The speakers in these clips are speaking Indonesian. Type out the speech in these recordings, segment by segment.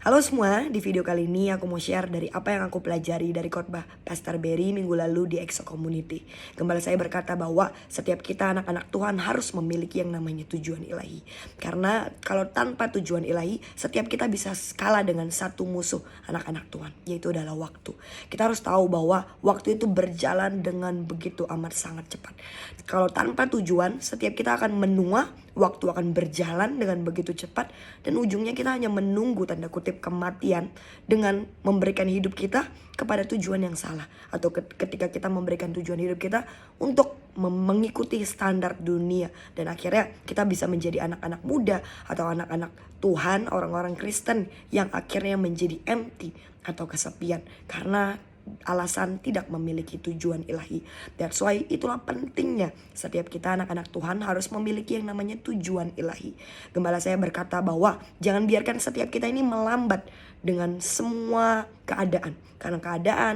Halo semua, di video kali ini aku mau share dari apa yang aku pelajari dari khotbah Pastor Berry minggu lalu di EXO Community. Gembala saya berkata bahwa setiap kita anak-anak Tuhan harus memiliki yang namanya tujuan ilahi. Karena kalau tanpa tujuan ilahi, setiap kita bisa kalah dengan satu musuh anak-anak Tuhan, yaitu adalah waktu. Kita harus tahu bahwa waktu itu berjalan dengan begitu amat sangat cepat. Kalau tanpa tujuan, setiap kita akan menua, waktu akan berjalan dengan begitu cepat, dan ujungnya kita hanya menunggu tanda kutip kematian dengan memberikan hidup kita kepada tujuan yang salah. Atau ketika kita memberikan tujuan hidup kita untuk mengikuti standar dunia, dan akhirnya kita bisa menjadi anak-anak muda atau anak-anak Tuhan, orang-orang Kristen yang akhirnya menjadi empty atau kesepian karena alasan tidak memiliki tujuan ilahi. That's why itulah pentingnya setiap kita anak-anak Tuhan harus memiliki yang namanya tujuan ilahi. Gembala saya berkata bahwa jangan biarkan setiap kita ini melambat dengan semua keadaan.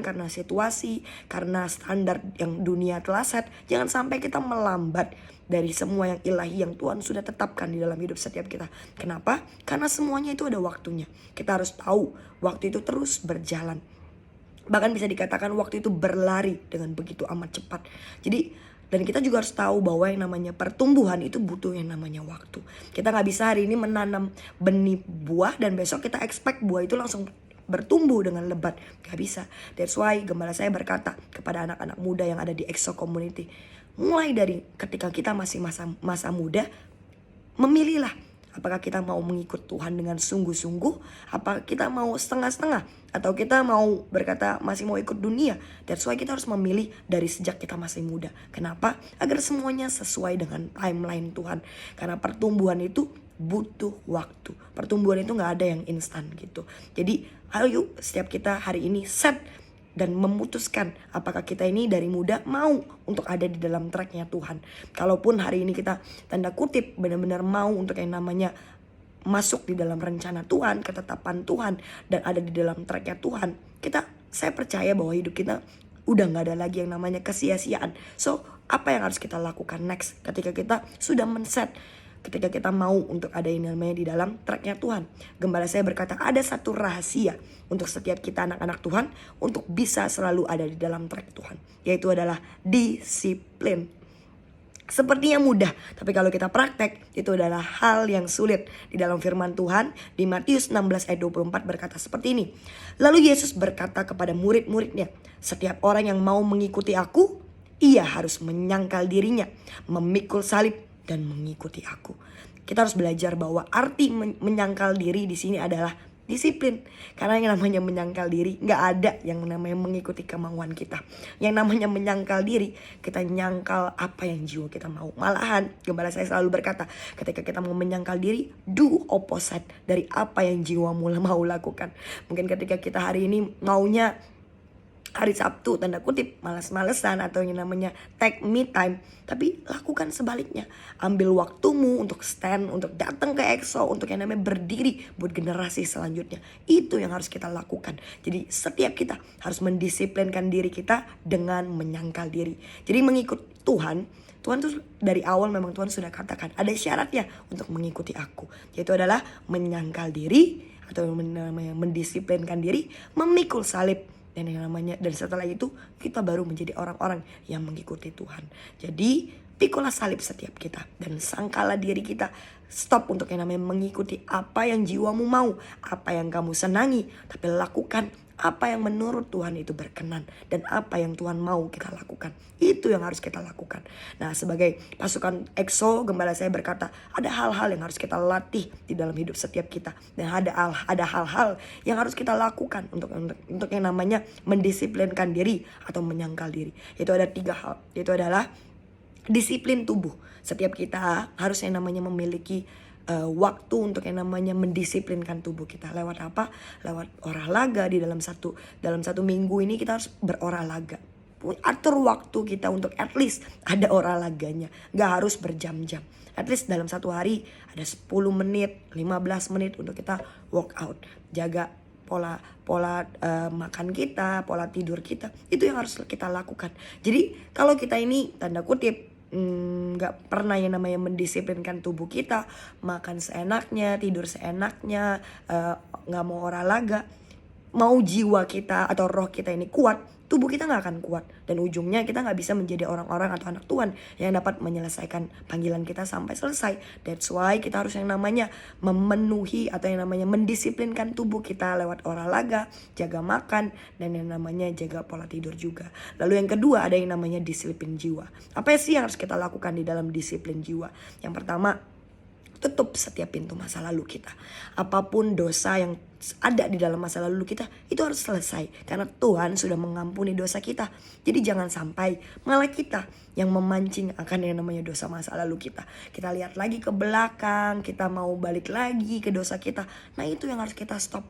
Karena situasi, karena standar yang dunia telah set. Jangan sampai kita melambat dari semua yang ilahi yang Tuhan sudah tetapkan di dalam hidup setiap kita. Kenapa? Karena semuanya itu ada waktunya. Kita harus tahu waktu itu terus berjalan. Bahkan bisa dikatakan waktu itu berlari dengan begitu amat cepat. Jadi, dan kita juga harus tahu bahwa yang namanya pertumbuhan itu butuh yang namanya waktu. Kita gak bisa hari ini menanam benih buah dan besok kita expect buah itu langsung bertumbuh dengan lebat. Gak bisa. That's why gembala saya berkata kepada anak-anak muda yang ada di EXO Community, mulai dari ketika kita masih masa muda, memilihlah. Apakah kita mau mengikut Tuhan dengan sungguh-sungguh? Apa kita mau setengah-setengah? Atau kita mau berkata masih mau ikut dunia? That's why kita harus memilih dari sejak kita masih muda. Kenapa? Agar semuanya sesuai dengan timeline Tuhan. Karena pertumbuhan itu butuh waktu. Pertumbuhan itu gak ada yang instan gitu. Jadi ayo setiap kita hari ini set dan memutuskan apakah kita ini dari muda mau untuk ada di dalam tracknya Tuhan. Kalaupun hari ini kita tanda kutip benar-benar mau untuk yang namanya masuk di dalam rencana Tuhan, ketetapan Tuhan, dan ada di dalam tracknya Tuhan, saya percaya bahwa hidup kita udah gak ada lagi yang namanya kesia-siaan. So apa yang harus kita lakukan next ketika kita sudah men-set, ketika kita mau untuk ada yang namanya di dalam tracknya Tuhan? Gembala saya berkata ada satu rahasia untuk setiap kita anak-anak Tuhan untuk bisa selalu ada di dalam track Tuhan, yaitu adalah disiplin. Sepertinya mudah, tapi kalau kita praktek itu adalah hal yang sulit. Di dalam firman Tuhan di Matius 16 ayat 24 berkata seperti ini. Lalu Yesus berkata kepada murid-muridnya, setiap orang yang mau mengikuti aku, ia harus menyangkal dirinya, memikul salib dan mengikuti aku. Kita harus belajar bahwa arti menyangkal diri di sini adalah disiplin. Karena yang namanya menyangkal diri gak ada yang namanya mengikuti kemauan kita. Yang namanya menyangkal diri, kita nyangkal apa yang jiwa kita mau. Malahan gembala saya selalu berkata, ketika kita mau menyangkal diri, do opposite dari apa yang jiwamu mau lakukan. Mungkin ketika kita hari ini maunya hari Sabtu tanda kutip malas-malesan atau yang namanya take me time, tapi lakukan sebaliknya. Ambil waktumu untuk stand, untuk datang ke EXO, untuk yang namanya berdiri buat generasi selanjutnya. Itu yang harus kita lakukan. Jadi setiap kita harus mendisiplinkan diri kita dengan menyangkal diri. Jadi mengikut Tuhan tuh dari awal memang Tuhan sudah katakan ada syaratnya untuk mengikuti aku, yaitu adalah menyangkal diri atau mendisiplinkan diri, memikul salib, dan yang namanya, dan setelah itu kita baru menjadi orang-orang yang mengikuti Tuhan. Jadi pikulah salib setiap kita dan sangkalah diri kita. Stop untuk yang namanya mengikuti apa yang jiwamu mau, apa yang kamu senangi, tapi lakukan apa yang menurut Tuhan itu berkenan, dan apa yang Tuhan mau kita lakukan. Itu yang harus kita lakukan. Nah, sebagai pasukan EXO, gembala saya berkata ada hal-hal yang harus kita latih di dalam hidup setiap kita, dan ada hal-hal yang harus kita lakukan untuk yang namanya mendisiplinkan diri atau menyangkal diri. Itu ada 3 hal, yaitu adalah disiplin tubuh. Setiap kita harus yang namanya memiliki waktu untuk yang namanya mendisiplinkan tubuh kita. Lewat apa? Lewat olahraga. Di dalam satu minggu ini kita harus berolahraga. Atur waktu kita untuk at least ada olahraganya. Gak harus berjam-jam. At least dalam satu hari ada 10 menit, 15 menit untuk kita workout. Jaga pola makan kita, pola tidur kita. Itu yang harus kita lakukan. Jadi kalau kita ini tanda kutip nggak pernah yang namanya mendisiplinkan tubuh kita, makan seenaknya, tidur seenaknya, nggak mau olahraga, mau jiwa kita atau roh kita ini kuat, tubuh kita nggak akan kuat, dan ujungnya kita nggak bisa menjadi orang-orang atau anak Tuhan yang dapat menyelesaikan panggilan kita sampai selesai. That's why kita harus yang namanya memenuhi atau yang namanya mendisiplinkan tubuh kita lewat olahraga, jaga makan, dan yang namanya jaga pola tidur juga. Lalu yang kedua ada yang namanya disiplin jiwa. Apa sih yang harus kita lakukan di dalam disiplin jiwa? Yang pertama, tutup setiap pintu masa lalu kita. Apapun dosa yang ada di dalam masa lalu kita, itu harus selesai. Karena Tuhan sudah mengampuni dosa kita. Jadi jangan sampai malah kita yang memancing akan yang namanya dosa masa lalu kita. Kita lihat lagi ke belakang, kita mau balik lagi ke dosa kita. Nah itu yang harus kita stop.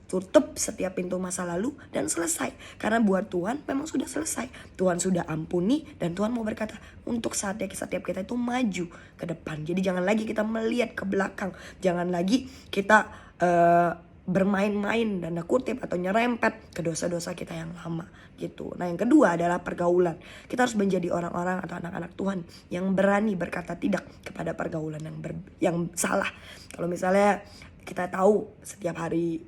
Tutup setiap pintu masa lalu dan selesai. Karena buat Tuhan memang sudah selesai. Tuhan sudah ampuni dan Tuhan mau berkata untuk saatnya setiap kita itu maju ke depan. Jadi jangan lagi kita melihat ke belakang. Jangan lagi kita bermain-main dan kutip atau nyerempet ke dosa-dosa kita yang lama gitu. Nah yang kedua adalah pergaulan. Kita harus menjadi orang-orang atau anak-anak Tuhan yang berani berkata tidak kepada pergaulan yang salah. Kalau misalnya kita tahu setiap hari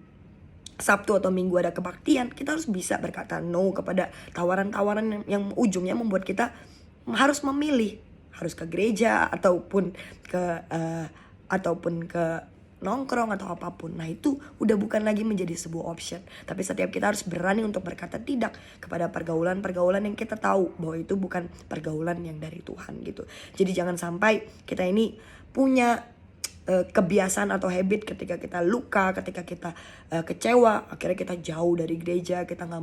Sabtu atau Minggu ada kebaktian, kita harus bisa berkata no kepada tawaran-tawaran yang ujungnya membuat kita harus memilih, harus ke gereja ataupun ke nongkrong atau apapun. Nah itu udah bukan lagi menjadi sebuah option, tapi setiap kita harus berani untuk berkata tidak kepada pergaulan-pergaulan yang kita tahu bahwa itu bukan pergaulan yang dari Tuhan gitu. Jadi jangan sampai kita ini punya kebiasaan atau habit ketika kita luka, ketika kita kecewa, akhirnya kita jauh dari gereja, kita nggak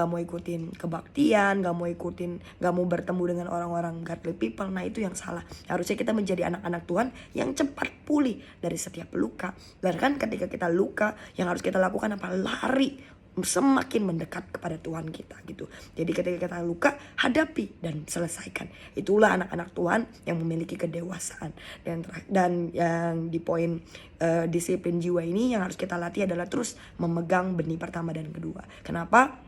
mau ikutin kebaktian, nggak mau bertemu dengan orang-orang godly people. Nah itu yang salah. Harusnya kita menjadi anak-anak Tuhan yang cepat pulih dari setiap luka. Bahkan ketika kita luka, yang harus kita lakukan apa? Lari semakin mendekat kepada Tuhan kita gitu. Jadi ketika kita luka, hadapi dan selesaikan. Itulah anak-anak Tuhan yang memiliki kedewasaan. Dan yang di poin disiplin jiwa ini yang harus kita latih adalah terus memegang benih pertama dan kedua. Kenapa?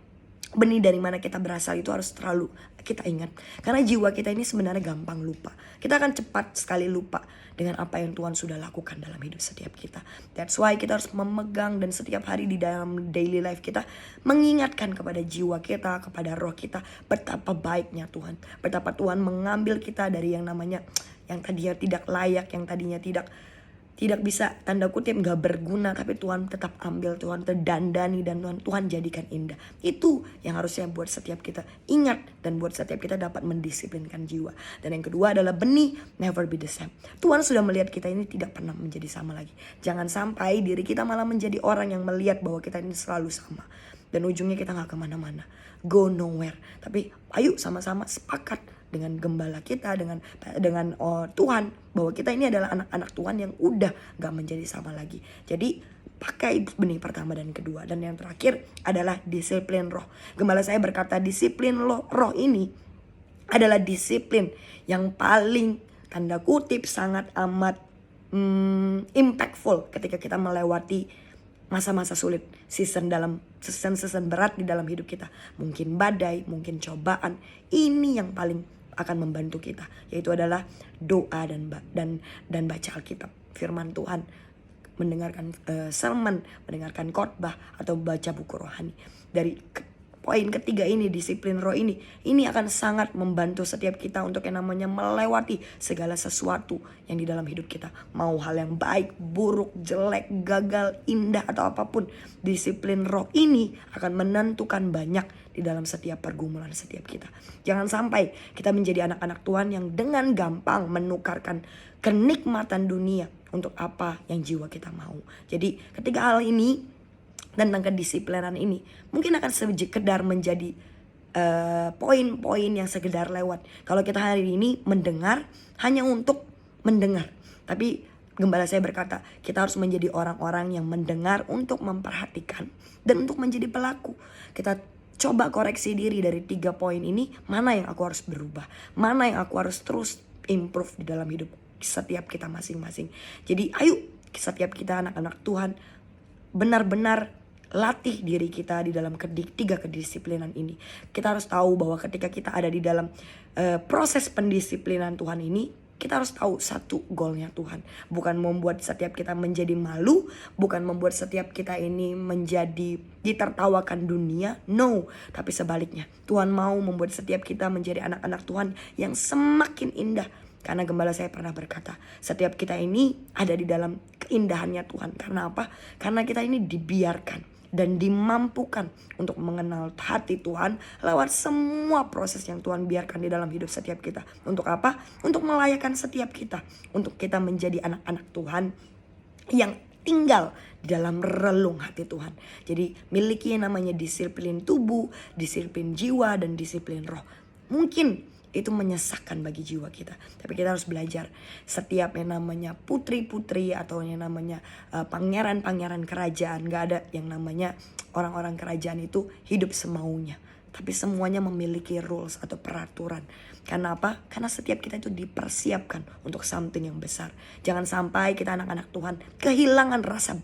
Benih dari mana kita berasal itu harus terlalu kita ingat. Karena jiwa kita ini sebenarnya gampang lupa. Kita akan cepat sekali lupa dengan apa yang Tuhan sudah lakukan dalam hidup setiap kita. That's why kita harus memegang dan setiap hari di dalam daily life kita mengingatkan kepada jiwa kita, kepada roh kita betapa baiknya Tuhan. Betapa Tuhan mengambil kita dari yang namanya yang tadinya tidak layak, yang tadinya tidak bisa tanda kutip gak berguna, tapi Tuhan tetap ambil, Tuhan terdandani dan Tuhan jadikan indah. Itu yang harusnya buat setiap kita ingat dan buat setiap kita dapat mendisiplinkan jiwa. Dan yang kedua adalah benih never be the same. Tuhan sudah melihat kita ini tidak pernah menjadi sama lagi. Jangan sampai diri kita malah menjadi orang yang melihat bahwa kita ini selalu sama dan ujungnya kita gak kemana-mana, go nowhere. Tapi ayo sama-sama sepakat dengan gembala kita, dengan Tuhan, bahwa kita ini adalah anak-anak Tuhan yang udah gak menjadi sama lagi. Jadi pakai benih pertama dan kedua. Dan yang terakhir adalah disiplin roh. Gembala saya berkata disiplin roh ini adalah disiplin yang paling tanda kutip sangat amat impactful ketika kita melewati masa-masa sulit, season berat di dalam hidup kita. Mungkin badai, mungkin cobaan. Ini yang paling akan membantu kita, yaitu adalah doa dan baca Alkitab, firman Tuhan, mendengarkan sermon, mendengarkan khotbah atau baca buku rohani. Dari poin ketiga ini, disiplin roh ini akan sangat membantu setiap kita untuk yang namanya melewati segala sesuatu yang di dalam hidup kita. Mau hal yang baik, buruk, jelek, gagal, indah atau apapun, disiplin roh ini akan menentukan banyak di dalam setiap pergumulan setiap kita. Jangan sampai kita menjadi anak-anak Tuhan yang dengan gampang menukarkan kenikmatan dunia untuk apa yang jiwa kita mau. Jadi ketika hal ini tentang kedisiplinan ini mungkin akan sekedar menjadi poin-poin yang sekedar lewat. Kalau kita hari ini mendengar hanya untuk mendengar, tapi gembala saya berkata kita harus menjadi orang-orang yang mendengar untuk memperhatikan dan untuk menjadi pelaku. Kita coba koreksi diri dari 3 poin ini, mana yang aku harus berubah, mana yang aku harus terus improve di dalam hidup setiap kita masing-masing. Jadi ayo setiap kita anak-anak Tuhan benar-benar latih diri kita di dalam 3 kedisiplinan ini. Kita harus tahu bahwa ketika kita ada di dalam proses pendisiplinan Tuhan ini, kita harus tahu satu goalnya Tuhan. Bukan membuat setiap kita menjadi malu, bukan membuat setiap kita ini menjadi ditertawakan dunia, no. Tapi sebaliknya, Tuhan mau membuat setiap kita menjadi anak-anak Tuhan yang semakin indah. Karena gembala saya pernah berkata, setiap kita ini ada di dalam keindahannya Tuhan. Karena apa? Karena kita ini dibiarkan dan dimampukan untuk mengenal hati Tuhan lewat semua proses yang Tuhan biarkan di dalam hidup setiap kita. Untuk apa? Untuk melayakkan setiap kita. Untuk kita menjadi anak-anak Tuhan yang tinggal di dalam relung hati Tuhan. Jadi miliki yang namanya disiplin tubuh, disiplin jiwa, dan disiplin roh. Mungkin itu menyesakkan bagi jiwa kita, tapi kita harus belajar. Setiap yang namanya putri-putri atau yang namanya pangeran-pangeran kerajaan, gak ada yang namanya orang-orang kerajaan itu hidup semaunya. Tapi semuanya memiliki rules atau peraturan. Karena apa? Karena setiap kita itu dipersiapkan untuk something yang besar. Jangan sampai kita anak-anak Tuhan kehilangan rasa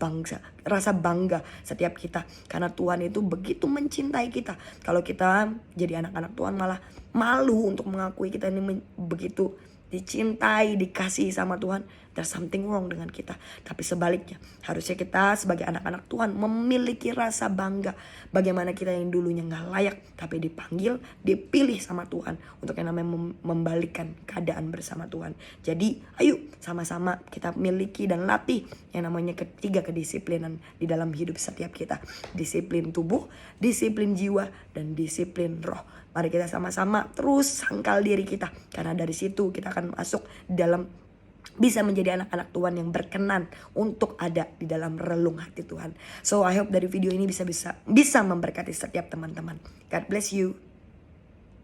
bangga setiap kita. Karena Tuhan itu begitu mencintai kita. Kalau kita jadi anak-anak Tuhan malah malu untuk mengakui kita ini begitu dicintai, dikasihi sama Tuhan, there's something wrong dengan kita. Tapi sebaliknya, harusnya kita sebagai anak-anak Tuhan memiliki rasa bangga. Bagaimana kita yang dulunya gak layak, tapi dipanggil, dipilih sama Tuhan untuk yang namanya membalikkan keadaan bersama Tuhan. Jadi ayo sama-sama kita miliki dan latih yang namanya ketiga kedisiplinan di dalam hidup setiap kita. Disiplin tubuh, disiplin jiwa, dan disiplin roh. Mari kita sama-sama terus sangkal diri kita. Karena dari situ kita akan masuk dalam, bisa menjadi anak-anak Tuhan yang berkenan untuk ada di dalam relung hati Tuhan. So I hope dari video ini bisa memberkati setiap teman-teman. God bless you.